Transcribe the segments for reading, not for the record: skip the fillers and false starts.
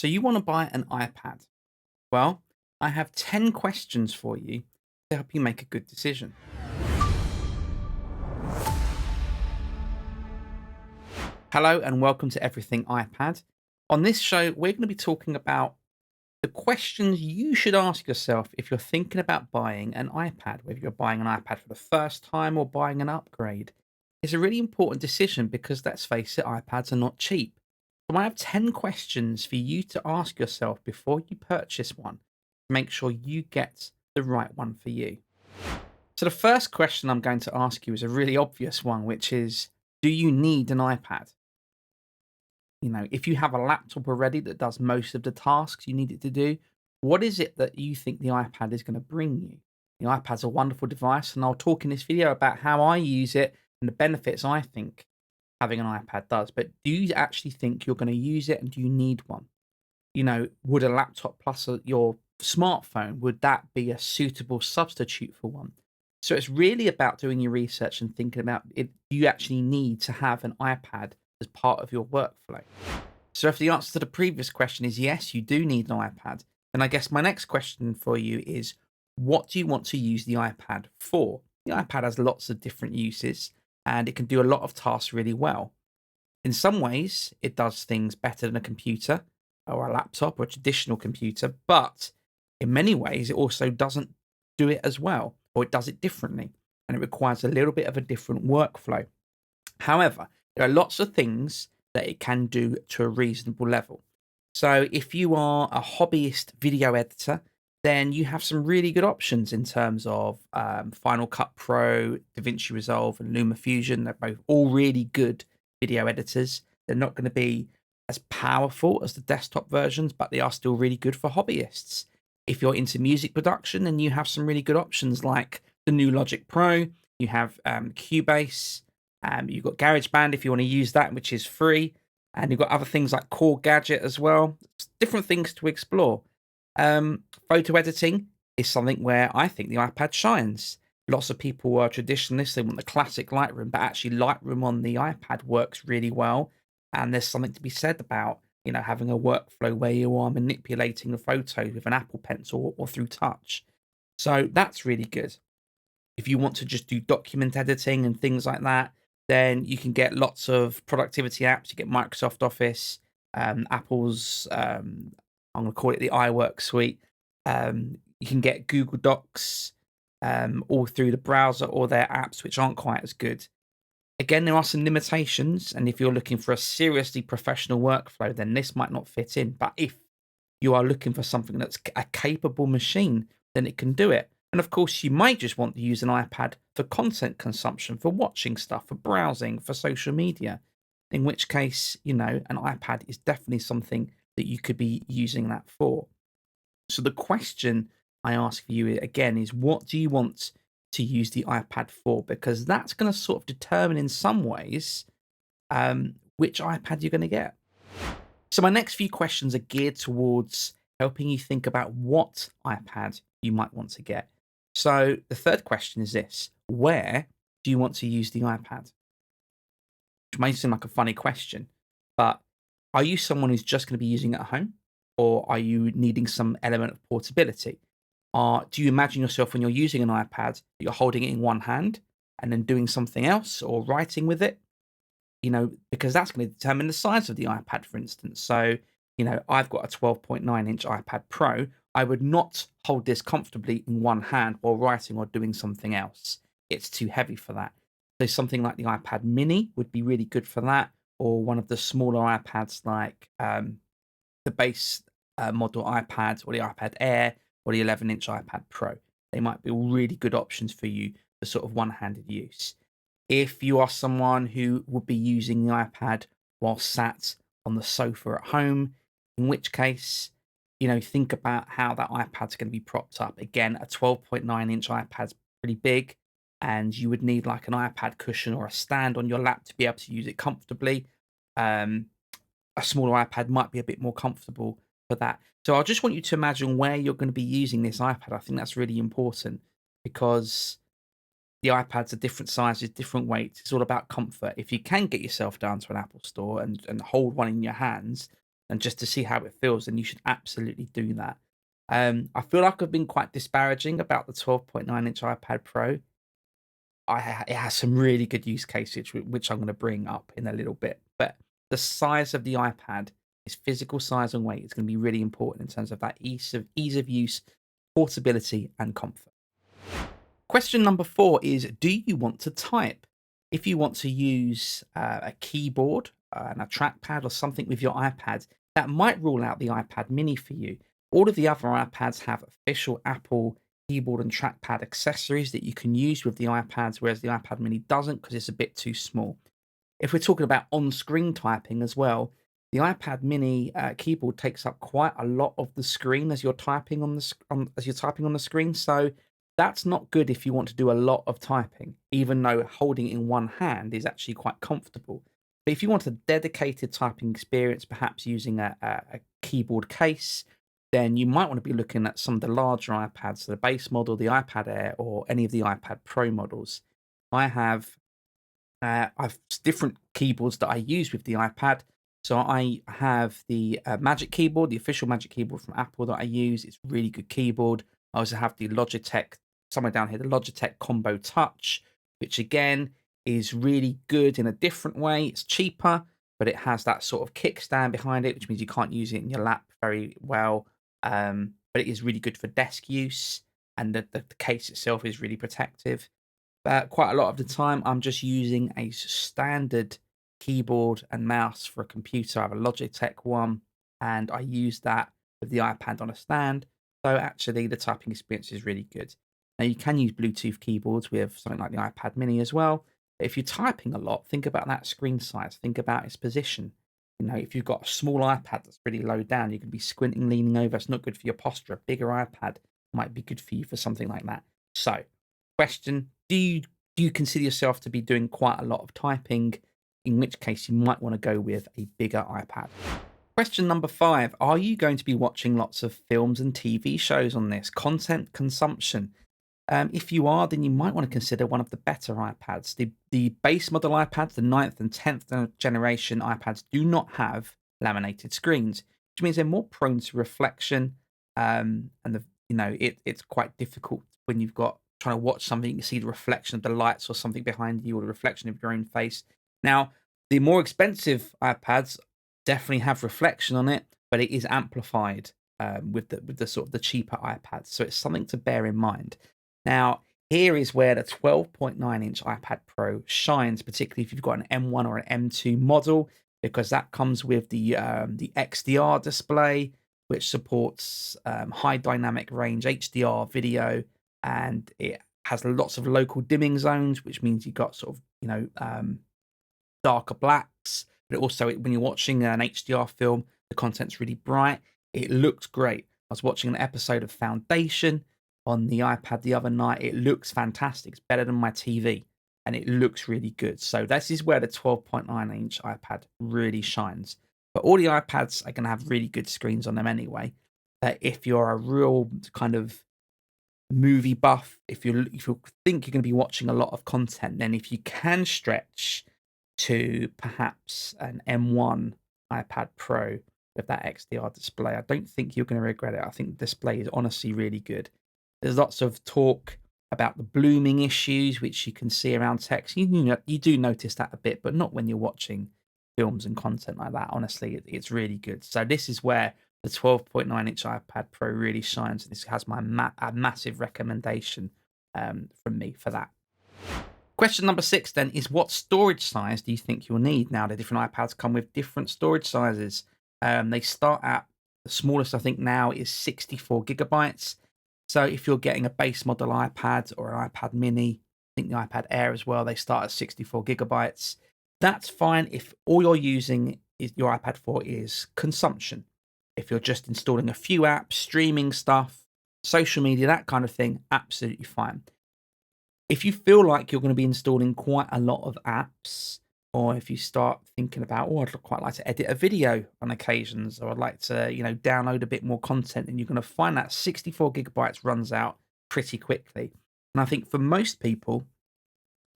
So you want to buy an iPad. Well, I have 10 questions for you to help you make a good decision. Hello and welcome to Everything iPad. On this show, we're going to be talking about the questions you should ask yourself if you're thinking about buying an iPad, whether you're buying an iPad for the first time or buying an upgrade. It's a really important decision because let's face it, iPads are not cheap. So I have 10 questions for you to ask yourself before you purchase one to make sure you get the right one for you. So the first question I'm going to ask you is a really obvious one, which is, do you need an iPad? If you have a laptop already that does most of the tasks you need it to do, what is it that you think the iPad is going to bring you? The iPad's a wonderful device, and I'll talk in this video about how I use it and the benefits I think having an iPad does. But do you actually think you're going to use it, and do you need one? Would a laptop plus your smartphone, would that be a suitable substitute for one? So it's really about doing your research and thinking about it. Do you actually need to have an iPad as part of your workflow? So if the answer to the previous question is yes, you do need an iPad, then I guess my next question for you is, what do you want to use the iPad for? The iPad has lots of different uses and it can do a lot of tasks really well. In some ways, it does things better than a computer or a laptop or a traditional computer, but in many ways, it also doesn't do it as well, or it does it differently, and it requires a little bit of a different workflow. However, there are lots of things that it can do to a reasonable level. So, if you are a hobbyist video editor, then you have some really good options in terms of Final Cut Pro, DaVinci Resolve, and LumaFusion. They're both all really good video editors. They're not going to be as powerful as the desktop versions, but they are still really good for hobbyists. If you're into music production, then you have some really good options like the new Logic Pro. You have Cubase. You've got GarageBand if you want to use that, which is free. And you've got other things like Core Gadget as well. It's different things to explore. Photo editing is something where I think the iPad shines. Lots of people are traditionalists. They want the classic Lightroom, but actually Lightroom on the iPad works really well. And there's something to be said about, having a workflow where you are manipulating the photo with an Apple Pencil or through touch. So that's really good. If you want to just do document editing and things like that, then you can get lots of productivity apps. You get Microsoft Office, Apple's, I'm going to call it the iWork suite. You can get Google Docs all through the browser or their apps, which aren't quite as good. Again, there are some limitations. And if you're looking for a seriously professional workflow, then this might not fit in. But if you are looking for something that's a capable machine, then it can do it. And of course, you might just want to use an iPad for content consumption, for watching stuff, for browsing, for social media. In which case, an iPad is definitely something that you could be using that for. So the question I ask for you again is, what do you want to use the iPad for? Because that's going to sort of determine in some ways which iPad you're going to get. So my next few questions are geared towards helping you think about what iPad you might want to get. So the third question is this: where do you want to use the iPad? Which may seem like a funny question, but are you someone who's just going to be using it at home, or are you needing some element of portability? Do you imagine yourself when you're using an iPad, you're holding it in one hand and then doing something else or writing with it? Because that's going to determine the size of the iPad, for instance. So, I've got a 12.9-inch iPad Pro. I would not hold this comfortably in one hand while writing or doing something else. It's too heavy for that. So something like the iPad Mini would be really good for that, or one of the smaller iPads like the base model iPad or the iPad Air or the 11-inch iPad Pro. They might be really good options for you for sort of one-handed use. If you are someone who would be using the iPad while sat on the sofa at home, in which case, think about how that iPad's going to be propped up. Again, a 12.9-inch iPad's pretty big, and you would need like an iPad cushion or a stand on your lap to be able to use it comfortably. A smaller iPad might be a bit more comfortable for that. So I just want you to imagine where you're going to be using this iPad. I think that's really important because the iPads are different sizes, different weights. It's all about comfort. If you can get yourself down to an Apple store and hold one in your hands, and just to see how it feels, then you should absolutely do that. I feel like I've been quite disparaging about the 12.9-inch iPad Pro. It has some really good use cases, which I'm going to bring up in a little bit. But the size of the iPad, its physical size and weight, is going to be really important in terms of that ease of use, portability, and comfort. Question number 4 is: do you want to type? If you want to use a keyboard and a trackpad or something with your iPad, that might rule out the iPad mini for you. All of the other iPads have official Apple keyboard and trackpad accessories that you can use with the iPads, whereas the iPad mini doesn't because it's a bit too small. If we're talking about on-screen typing as well, the iPad Mini keyboard takes up quite a lot of the screen as you're typing as you're typing on the screen. So that's not good if you want to do a lot of typing, even though holding it in one hand is actually quite comfortable. But if you want a dedicated typing experience, perhaps using a keyboard case, then you might want to be looking at some of the larger iPads, the base model, the iPad Air, or any of the iPad Pro models. I have I've different keyboards that I use with the iPad. So I have the Magic Keyboard, the official Magic Keyboard from Apple that I use. It's a really good keyboard. I also have the Logitech, somewhere down here, the Logitech Combo Touch, which again is really good in a different way. It's cheaper, but it has that sort of kickstand behind it, which means you can't use it in your lap very well. But it is really good for desk use, and the case itself is really protective. Quite a lot of the time, I'm just using a standard keyboard and mouse for a computer. I have a Logitech one, and I use that with the iPad on a stand. So actually, the typing experience is really good. Now, you can use Bluetooth keyboards with something like the iPad Mini as well. But if you're typing a lot, think about that screen size. Think about its position. If you've got a small iPad that's really low down, you can be squinting, leaning over. It's not good for your posture. A bigger iPad might be good for you for something like that. So, question: do you consider yourself to be doing quite a lot of typing? In which case, you might want to go with a bigger iPad. Question number 5: are you going to be watching lots of films and TV shows on this? Content consumption. If you are, then you might want to consider one of the better iPads. The base model iPads, the ninth and 10th generation iPads, do not have laminated screens, which means they're more prone to reflection. And it's quite difficult when you've got trying to watch something. You see the reflection of the lights or something behind you, or the reflection of your own face. Now, the more expensive iPads definitely have reflection on it, but it is amplified with the sort of the cheaper iPads. So it's something to bear in mind. Now, here is where the 12.9-inch iPad Pro shines, particularly if you've got an M1 or an M2 model, because that comes with the XDR display, which supports high dynamic range HDR video, and it has lots of local dimming zones, which means you've got sort of darker blacks, but also when you're watching an HDR film, the content's really bright. It looks great. I was watching an episode of Foundation on the iPad the other night. It looks fantastic. It's better than my TV, and it looks really good. So this is where the 12.9-inch iPad really shines. But all the iPads are going to have really good screens on them anyway. If you're a real kind of movie buff, if you think you're going to be watching a lot of content, then if you can stretch to perhaps an M1 iPad Pro with that XDR display, I don't think you're going to regret it. I think the display is honestly really good. There's lots of talk about the blooming issues, which you can see around text. You do notice that a bit, but not when you're watching films and content like that. Honestly, it's really good. So this is where the 12.9-inch iPad Pro really shines. This has a massive recommendation from me for that. Question number 6 then is: what storage size do you think you'll need? Now, the different iPads come with different storage sizes. They start at the smallest, I think now, is 64 gigabytes. So if you're getting a base model iPad or an iPad mini, I think the iPad Air as well, they start at 64 gigabytes. That's fine if all you're using your iPad for is consumption. If you're just installing a few apps, streaming stuff, social media, that kind of thing, absolutely fine. If you feel like you're going to be installing quite a lot of apps, or if you start thinking about, oh, I'd quite like to edit a video on occasions, or I'd like to, download a bit more content, and you're going to find that 64 gigabytes runs out pretty quickly. And I think for most people,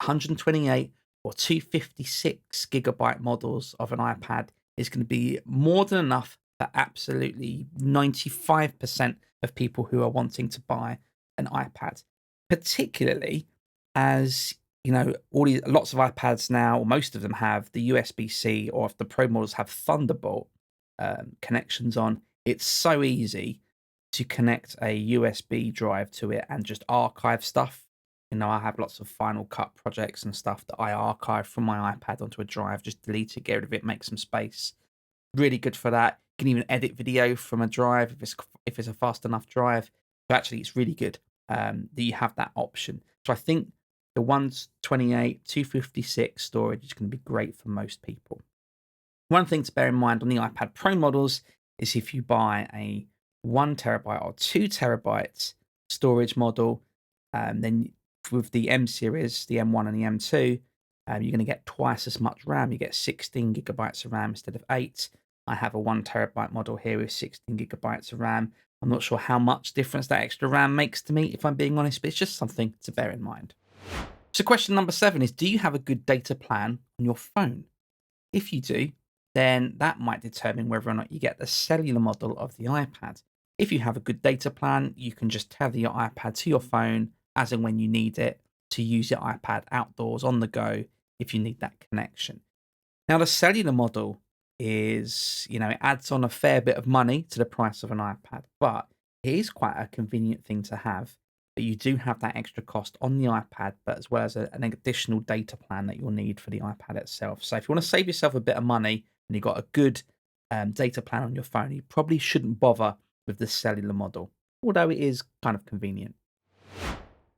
128 or 256 gigabyte models of an iPad is going to be more than enough for absolutely 95% of people who are wanting to buy an iPad, particularly as lots of iPads now, or most of them have the USB-C, or if the Pro models have Thunderbolt connections on, it's so easy to connect a USB drive to it and just archive stuff. I have lots of Final Cut projects and stuff that I archive from my iPad onto a drive, just delete it, get rid of it, make some space. Really good for that. You can even edit video from a drive if it's a fast enough drive. So actually, it's really good that you have that option. So I think the 128, 256 storage is going to be great for most people. One thing to bear in mind on the iPad Pro models is if you buy a 1 terabyte or 2 terabytes storage model, then with the M series, the M1 and the M2, you're going to get twice as much RAM. You get 16 gigabytes of RAM instead of 8. I have a 1 terabyte model here with 16 gigabytes of RAM. I'm not sure how much difference that extra RAM makes to me, if I'm being honest, but it's just something to bear in mind. So, question number 7 is, do you have a good data plan on your phone? If you do, then that might determine whether or not you get the cellular model of the iPad. If you have a good data plan, you can just tether your iPad to your phone as and when you need it to use your iPad outdoors on the go if you need that connection. Now, the cellular model is, it adds on a fair bit of money to the price of an iPad, but it is quite a convenient thing to have. But you do have that extra cost on the iPad, but as well as an additional data plan that you'll need for the iPad itself. So if you want to save yourself a bit of money and you've got a good data plan on your phone, you probably shouldn't bother with the cellular model, although it is kind of convenient.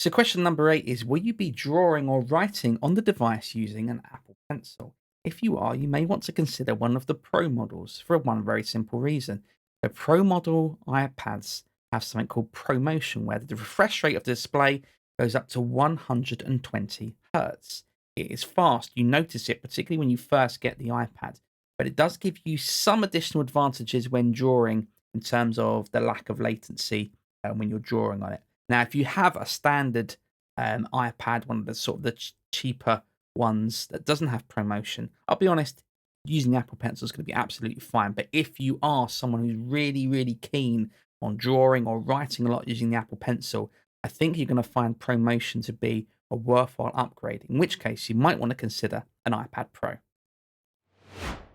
So question number 8 is, will you be drawing or writing on the device using an Apple Pencil? If you are, you may want to consider one of the Pro models for one very simple reason. The Pro model iPads have something called ProMotion, where the refresh rate of the display goes up to 120 hertz. It is fast. You notice it, particularly when you first get the iPad, but it does give you some additional advantages when drawing in terms of the lack of latency when you're drawing on it. Now, if you have a standard iPad, one of the sort of the cheaper ones that doesn't have ProMotion, I'll be honest, using Apple Pencil is going to be absolutely fine. But if you are someone who's really, really keen on drawing or writing a lot using the Apple Pencil, I think you're going to find ProMotion to be a worthwhile upgrade, in which case you might want to consider an iPad Pro.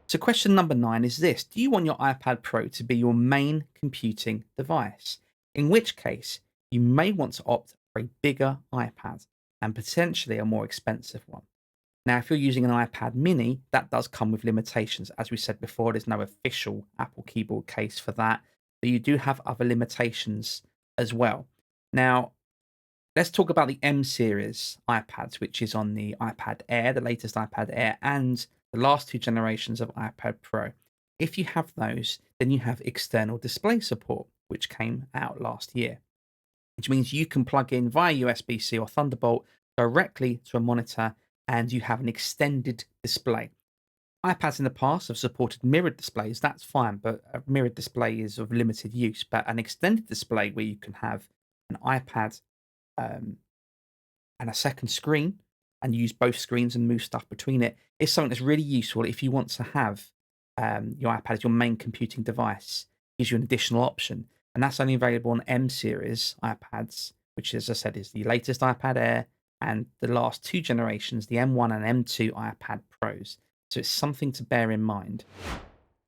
So question number 9 is this: do you want your iPad Pro to be your main computing device? In which case, you may want to opt for a bigger iPad and potentially a more expensive one. Now, if you're using an iPad mini, that does come with limitations. As we said before, there's no official Apple keyboard case for that, but you do have other limitations as well. Now, let's talk about the M series iPads, which is on the iPad Air, the latest iPad Air, and the last 2 generations of iPad Pro. If you have those, then you have external display support, which came out last year, which means you can plug in via USB-C or Thunderbolt directly to a monitor and you have an extended display. iPads in the past have supported mirrored displays, that's fine, but a mirrored display is of limited use. But an extended display where you can have an iPad and a second screen and use both screens and move stuff between it is something that's really useful if you want to have your iPad as your main computing device. Gives you an additional option. And that's only available on M series iPads, which, as I said, is the latest iPad Air and the last 2 generations, the M1 and M2 iPad Pros. So it's something to bear in mind.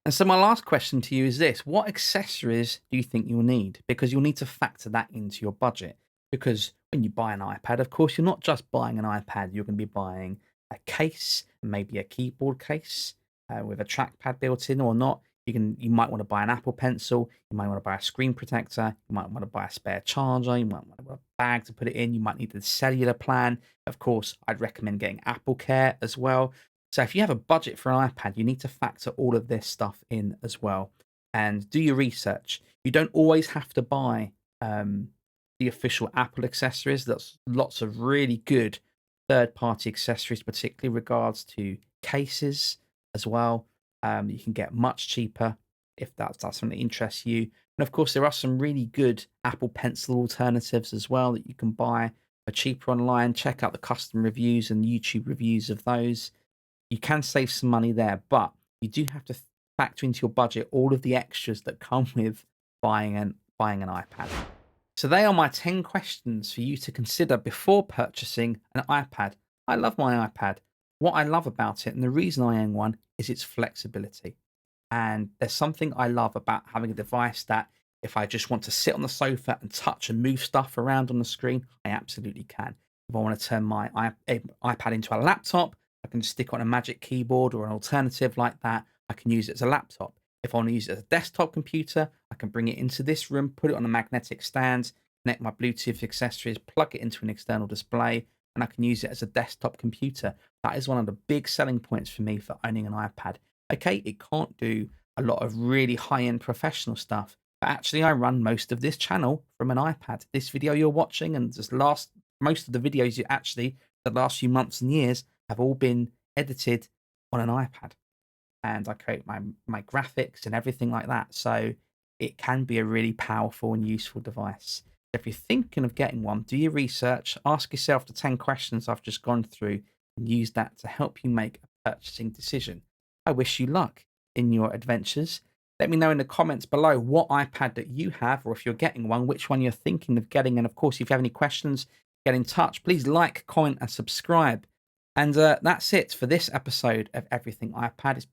And so my last question to you is this: what accessories do you think you'll need? Because you'll need to factor that into your budget. Because when you buy an iPad, of course, you're not just buying an iPad, you're going to be buying a case, maybe a keyboard case with a trackpad built in or not. You might want to buy an Apple Pencil. You might want to buy a screen protector. You might want to buy a spare charger. You might want to buy a bag to put it in. You might need the cellular plan. Of course, I'd recommend getting Apple Care as well. So if you have a budget for an iPad, you need to factor all of this stuff in as well and do your research. You don't always have to buy the official Apple accessories. There's lots of really good third-party accessories, particularly regards to cases as well. You can get much cheaper if that's something that interests you. And of course, there are some really good Apple Pencil alternatives as well that you can buy for cheaper online. Check out the custom reviews and YouTube reviews of those. You can save some money there, but you do have to factor into your budget all of the extras that come with buying an iPad. So they are my 10 questions for you to consider before purchasing an iPad. I love my iPad. What I love about it, and the reason I own one, is its flexibility. And there's something I love about having a device that if I just want to sit on the sofa and touch and move stuff around on the screen, I absolutely can. If I want to turn my iPad into a laptop, I can just stick on a magic keyboard or an alternative like that. I can use it as a laptop. If I want to use it as a desktop computer, I can bring it into this room, put it on a magnetic stand, connect my Bluetooth accessories, plug it into an external display, and I can use it as a desktop computer. That is one of the big selling points for me for owning an iPad. Okay, it can't do a lot of really high-end professional stuff, but actually I run most of this channel from an iPad. This video you're watching and most of the videos you actually the last few months and years have all been edited on an iPad, and I create my graphics and everything like that. So it can be a really powerful and useful device. If you're thinking of getting one, do your research, ask yourself the 10 questions I've just gone through, and use that to help you make a purchasing decision. I wish you luck in your adventures. Let me know in the comments below what iPad that you have, or if you're getting one, which one you're thinking of getting. And of course, if you have any questions, get in touch. Please like, comment, and subscribe. And that's it for this episode of Everything iPad. It's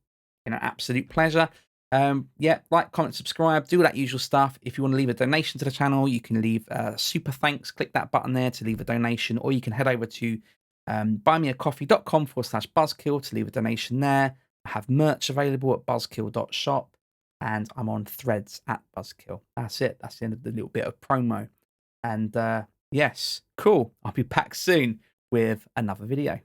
been an absolute pleasure. Yeah, like, comment, subscribe, do that usual stuff. If you want to leave a donation to the channel, you can leave super thanks. Click that button there to leave a donation, or you can head over to buymeacoffee.com/buzzkill to leave a donation there. I have merch available at buzzkill.shop, and I'm on threads at buzzkill. That's it. That's the end of the little bit of promo. And yes, cool. I'll be back soon with another video.